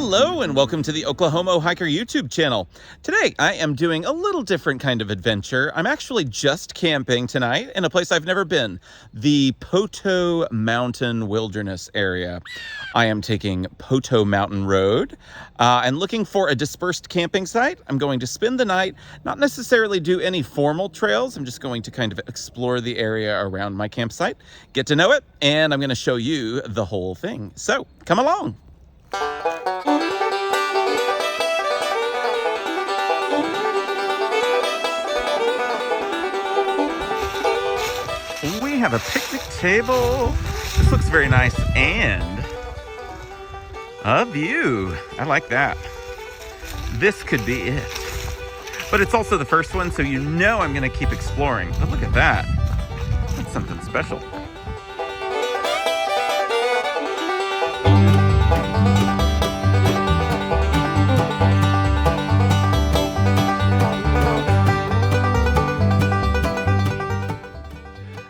Hello and welcome to the Oklahoma Hiker YouTube channel. Today I am doing a little different kind of adventure. I'm actually just camping tonight in a place I've never been, the Poteau Mountain Wilderness area. I am taking Poteau Mountain Road and looking for a dispersed camping site. I'm going to spend the night, not necessarily do any formal trails. I'm just going to kind of explore the area around my campsite, get to know it, and I'm going to show you the whole thing. So come along. We have a picnic table. This looks very nice, and a view. I like that. This could be it. But it's also the first one, so you know I'm gonna keep exploring. But look at that. That's something special.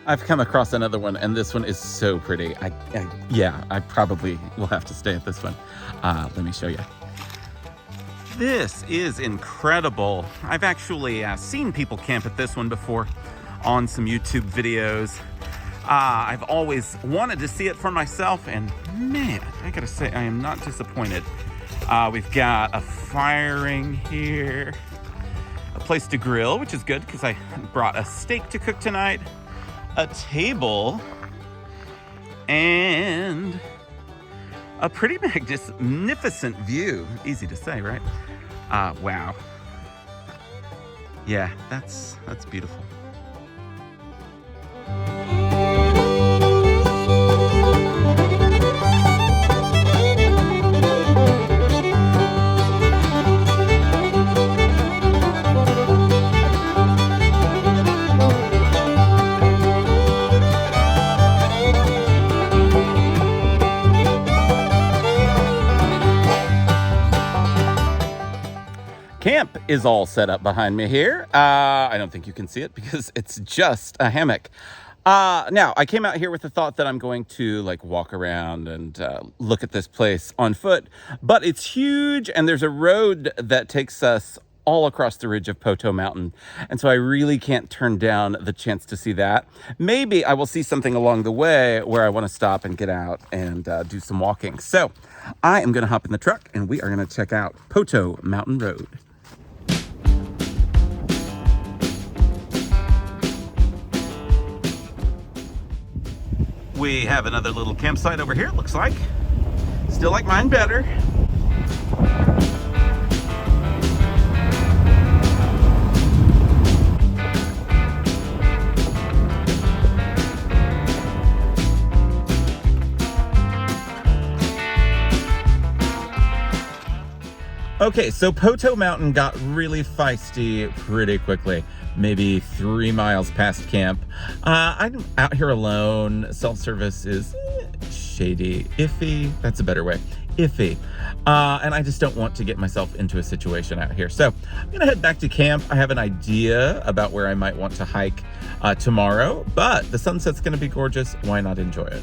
I've come across another one, and this one is so pretty. I probably will have to stay at this one. Let me show you. This is incredible. I've actually seen people camp at this one before on some YouTube videos. I've always wanted to see it for myself, and man, I gotta say, I am not disappointed. We've got a firing here, a place to grill, which is good because I brought a steak to cook tonight, a table, and a pretty magnificent view. Easy to say, right? Wow. Yeah, that's beautiful. Camp is all set up behind me here. I don't think you can see it because it's just a hammock. Now, I came out here with the thought that I'm going to walk around and look at this place on foot, but it's huge and there's a road that takes us all across the ridge of Poteau Mountain. And so I really can't turn down the chance to see that. Maybe I will see something along the way where I want to stop and get out and do some walking. So I am going to hop in the truck and we are going to check out Poteau Mountain Road. We have another little campsite over here, it looks like. Still like mine better. Okay, so Poteau Mountain got really feisty pretty quickly. Maybe 3 miles past camp. I'm out here alone. Self-service is shady, iffy. That's a better way. Iffy. And I just don't want to get myself into a situation out here. So I'm gonna head back to camp. I have an idea about where I might want to hike tomorrow, but the sunset's gonna be gorgeous. Why not enjoy it?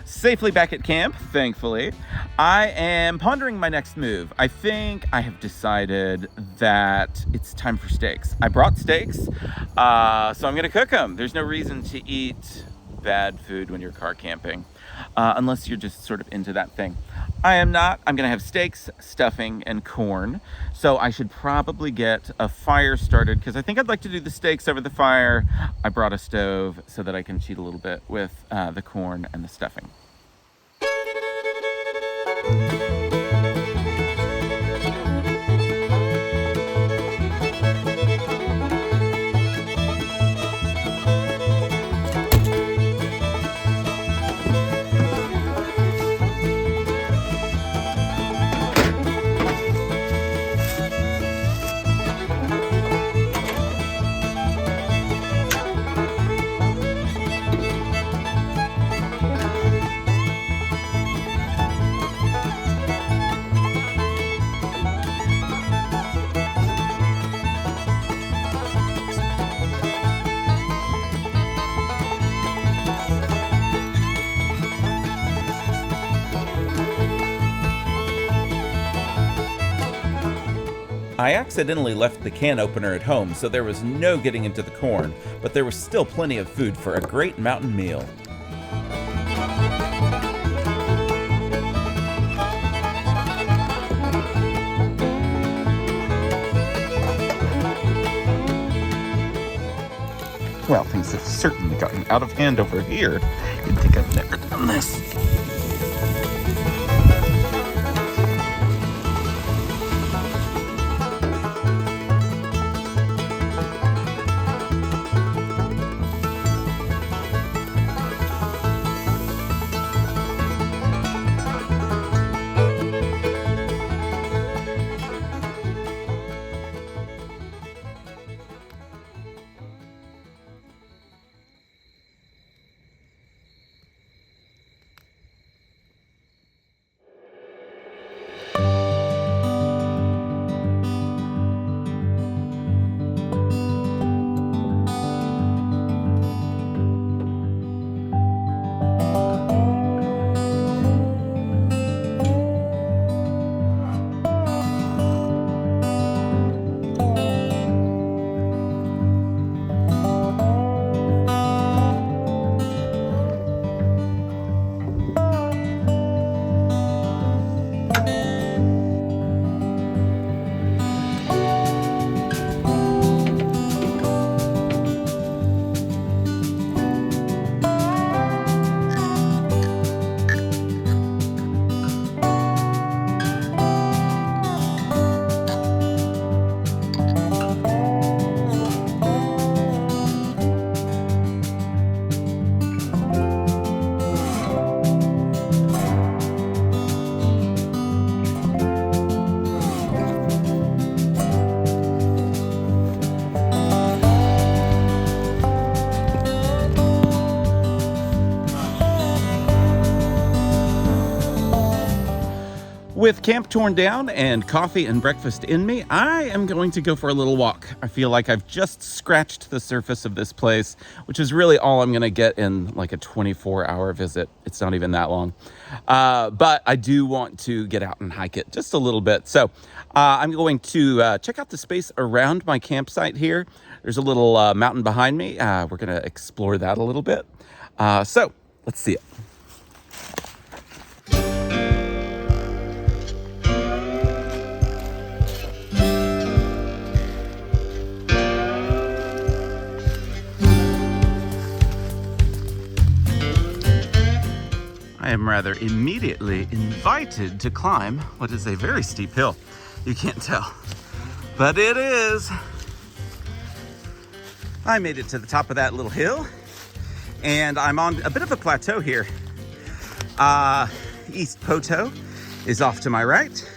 Safely back at camp, thankfully. I am pondering my next move. I think I have decided that it's time for steaks. I brought steaks, so I'm gonna cook them. There's no reason to eat bad food when you're car camping, unless you're just sort of into that thing. I am not. I'm gonna have steaks, stuffing, and corn. So I should probably get a fire started because I think I'd like to do the steaks over the fire. I brought a stove so that I can cheat a little bit with the corn and the stuffing. I accidentally left the can opener at home, so there was no getting into the corn, but there was still plenty of food for a great mountain meal. Well, things have certainly gotten out of hand over here. You'd think I've never done this. With camp torn down and coffee and breakfast in me, I am going to go for a little walk. I feel like I've just scratched the surface of this place, which is really all I'm going to get in like a 24-hour visit. It's not even that long. But I do want to get out and hike it just a little bit. So I'm going to check out the space around my campsite here. There's a little mountain behind me. We're going to explore that a little bit. So let's see it. I am rather immediately invited to climb what is a very steep hill. You can't tell, but it is. I made it to the top of that little hill, and I'm on a bit of a plateau here. East Poteau is off to my right,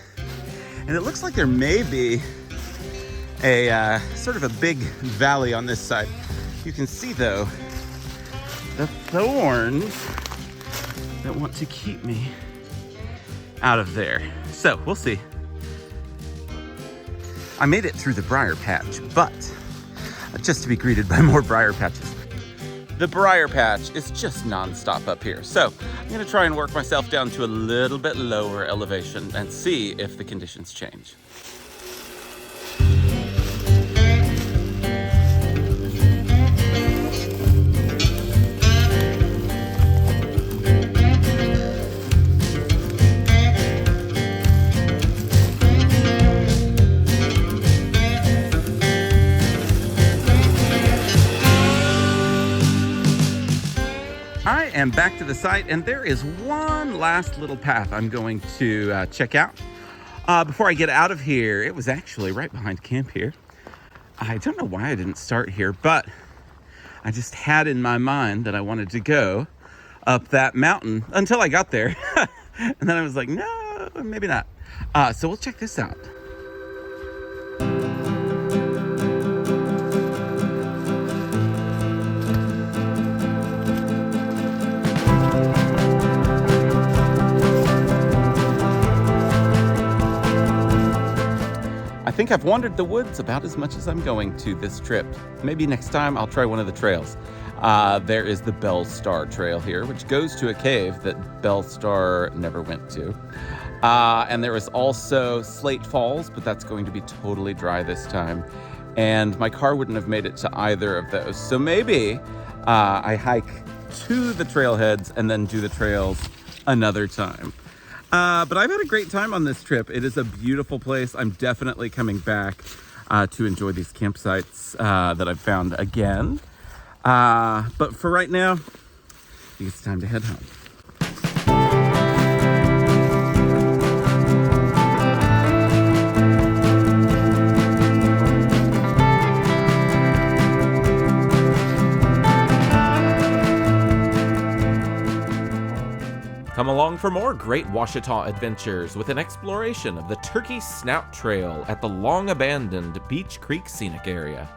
and it looks like there may be a sort of a big valley on this side. You can see, though, the thorns that want to keep me out of there. So we'll see. I made it through the briar patch, but just to be greeted by more briar patches. The briar patch is just nonstop up here. So I'm gonna try and work myself down to a little bit lower elevation and see if the conditions change. I am back to the site, and there is one last little path I'm going to check out. Before I get out of here, it was actually right behind camp here. I don't know why I didn't start here, but I just had in my mind that I wanted to go up that mountain until I got there. And then I was like, no, maybe not. So we'll check this out. I think I've wandered the woods about as much as I'm going to this trip. Maybe next time I'll try one of the trails. There is the Bell Star Trail here, which goes to a cave that Bell Star never went to. And there is also Slate Falls, but that's going to be totally dry this time. And my car wouldn't have made it to either of those. So maybe I hike to the trailheads and then do the trails another time. But I've had a great time on this trip. It is a beautiful place. I'm definitely coming back to enjoy these campsites that I've found again. But for right now, I think it's time to head home. Come along for more great Ouachita adventures with an exploration of the Turkey Snout Trail at the long-abandoned Beach Creek Scenic Area.